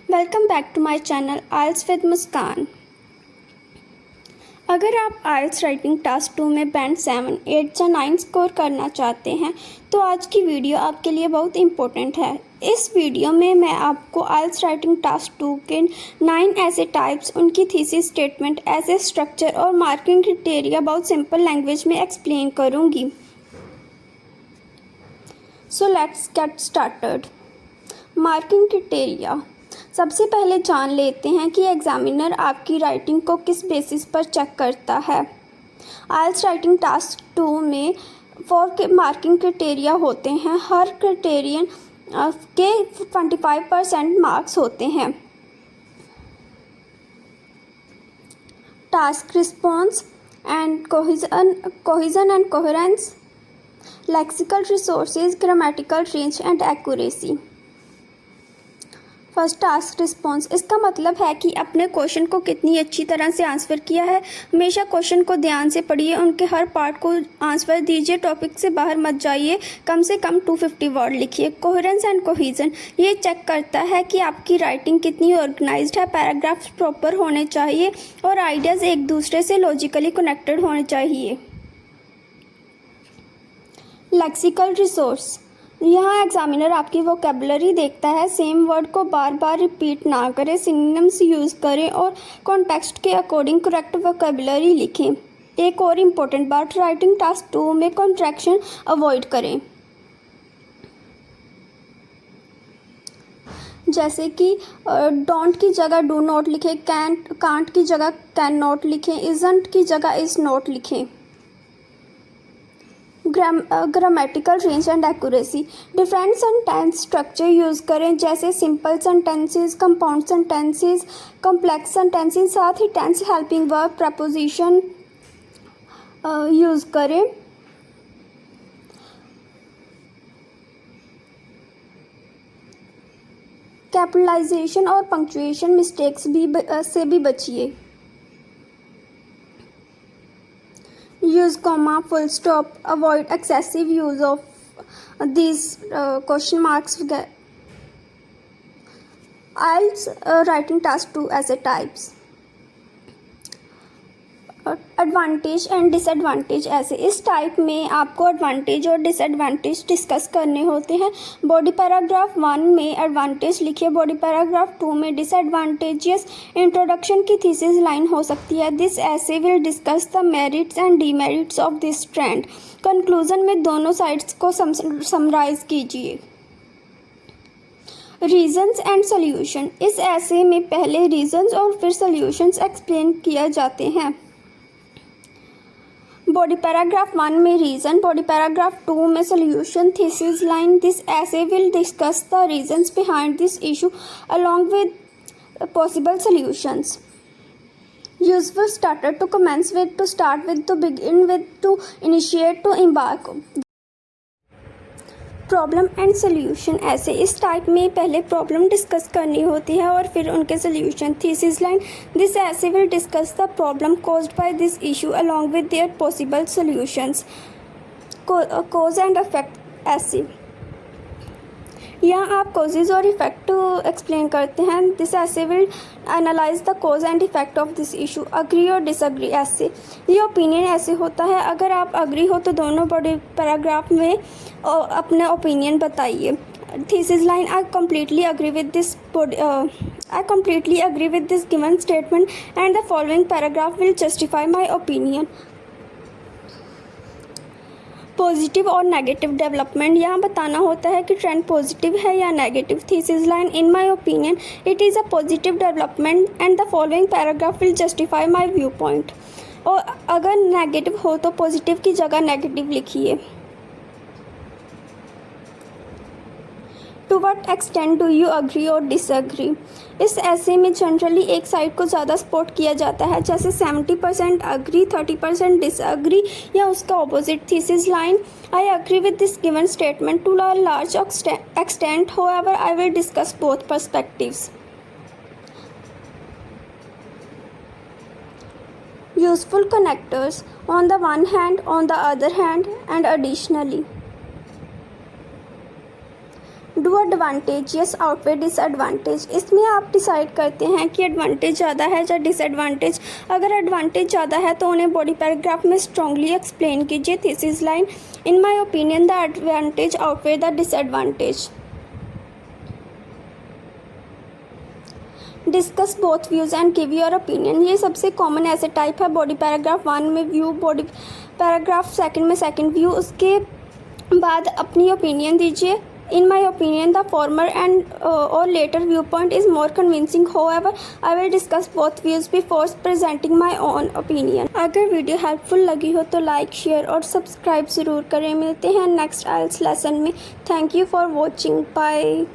Welcome back to my channel IELTS with Muskan. अगर आप आइल्स writing task 2 में बैंड 7, 8 या 9 स्कोर करना चाहते हैं तो आज की वीडियो आपके लिए बहुत इम्पोर्टेंट है। इस वीडियो में मैं आपको आइल्स राइटिंग टास्क 2 के 9 ऐसे टाइप्स, उनकी थीसिस स्टेटमेंट, ऐसे स्ट्रक्चर और मार्किंग क्राइटेरिया बहुत सिंपल लैंग्वेज में एक्सप्लेन करूँगी। So let's get started. Marking criteria. सबसे पहले जान लेते हैं कि एग्जामिनर आपकी राइटिंग को किस बेसिस पर चेक करता है। आइल्स राइटिंग टास्क 2 में 4 मार्किंग क्राइटेरिया होते हैं। हर क्राइटेरियन के 25% मार्क्स होते हैं। Task response and cohesion and coherence, lexical resources, grammatical range and accuracy. First task response. इसका मतलब है कि अपने क्वेश्चन को कितनी अच्छी तरह से आंसर किया है। हमेशा क्वेश्चन को ध्यान से पढ़िए, उनके हर पार्ट को आंसर दीजिए, टॉपिक से बाहर मत जाइए, कम से कम 250 वर्ड लिखिए। कोहेरेंस एंड कोहेजन ये चेक करता है कि आपकी राइटिंग कितनी ऑर्गेनाइज्ड है, पैराग्राफ्स प्रॉपर होने चाहिए और आइडियाज़ एक दूसरे से लॉजिकली कनेक्टेड होने चाहिए। Lexical resource. यहाँ एग्जामिनर आपकी वोकेबलरी देखता है। सेम वर्ड को बार बार रिपीट ना करें, सिनोनिम्स यूज़ करें और कॉन्टेक्स्ट के अकॉर्डिंग करेक्ट वोकेबलरी लिखें। एक और इम्पोर्टेंट बात, राइटिंग टास्क 2 में कॉन्ट्रैक्शन अवॉइड करें, जैसे कि डोंट की जगह डू नॉट लिखें, कांट की जगह कैन नॉट लिखें, इजंट की जगह इज़ नॉट लिखें। Grammatical range and accuracy. Different sentence structure use करें, जैसे simple sentences, compound sentences, complex sentences. साथ ही tense, helping verb, preposition use करें। कैपिटलाइजेशन और पंक्चुएशन मिस्टेक्स से भी बचिए। Use comma, full stop, avoid excessive use of these question marks. IELTS writing task 2 as a types. Advantage and disadvantage ऐसे। इस type में आपको एडवांटेज और डिसएडवांटेज डिस्कस करने होते हैं। बॉडी पैराग्राफ 1 में एडवांटेज लिखिए, बॉडी पैराग्राफ 2 में डिसएडवांटेजेस। इंट्रोडक्शन की थीसिस लाइन हो सकती है, this essay will discuss the merits and demerits of this trend. Conclusion में दोनों साइड्स को समराइज कीजिए। Reasons and solution. इस ऐसे में पहले रीजंस और फिर सॉल्यूशंस एक्सप्लेन किया जाते हैं। बॉडी पैराग्राफ 1 में रीज़न, बॉडी पैराग्राफ 2 में solution. Thesis line, this essay will discuss the reasons behind this issue along with possible solutions. Useful starter to commence with, to start with, to begin with, to initiate, to embark. Problem and solution essay. इस type में पहले problem discuss करनी होती है और फिर उनके solution. Thesis line, this essay will discuss the problem caused by this issue along with their possible solutions. Cause and effect ऐसे। यहाँ आप कॉजेज और इफेक्ट एक्सप्लेन करते हैं। This essay will analyse the cause and effect of this issue. Agree और disagree ऐसे। ये opinion ऐसे होता है, अगर आप अग्री हो तो दोनों बॉडी पैराग्राफ में अपना ओपिनियन बताइए। Thesis line, I completely agree with this given statement and the following paragraph will justify my opinion. Positive और नेगेटिव डेवलपमेंट। यहाँ बताना होता है कि ट्रेंड पॉजिटिव है या negative. Thesis line, in my opinion it is a positive development and the following paragraph will justify my view point. और अगर नेगेटिव हो तो पॉजिटिव की जगह नेगेटिव लिखिए। To what extent do you agree और डिसअग्री। इस ऐसे में जनरली एक साइड को ज़्यादा सपोर्ट किया जाता है, जैसे 70% अग्री, 30% डिसअग्री या उसका opposite. Thesis line, I agree with this given statement to a large extent, however I will discuss both perspectives. Useful connectors, on the one hand, on the other hand and additionally. Do advantages outweigh disadvantage. इसमें आप decide करते हैं कि advantage ज़्यादा है या disadvantage. अगर advantage ज़्यादा है तो उन्हें बॉडी पैराग्राफ में स्ट्रांगली एक्सप्लेन कीजिए। Thesis line, in my opinion the advantage outweigh the disadvantage. Discuss both views and give your opinion. ये सबसे कॉमन ऐसे टाइप है। बॉडी पैराग्राफ 1 में व्यू, बॉडी पैराग्राफ 2 में सेकंड व्यू, उसके बाद अपनी ओपिनियन दीजिए। In my opinion the former and और latter view point is more convincing, however I will discuss both views before presenting my own opinion. अगर video helpful लगी हो तो लाइक, शेयर और सब्सक्राइब ज़रूर करें। मिलते हैं नेक्स्ट आइल्स लेसन में। Thank you for watching. Bye.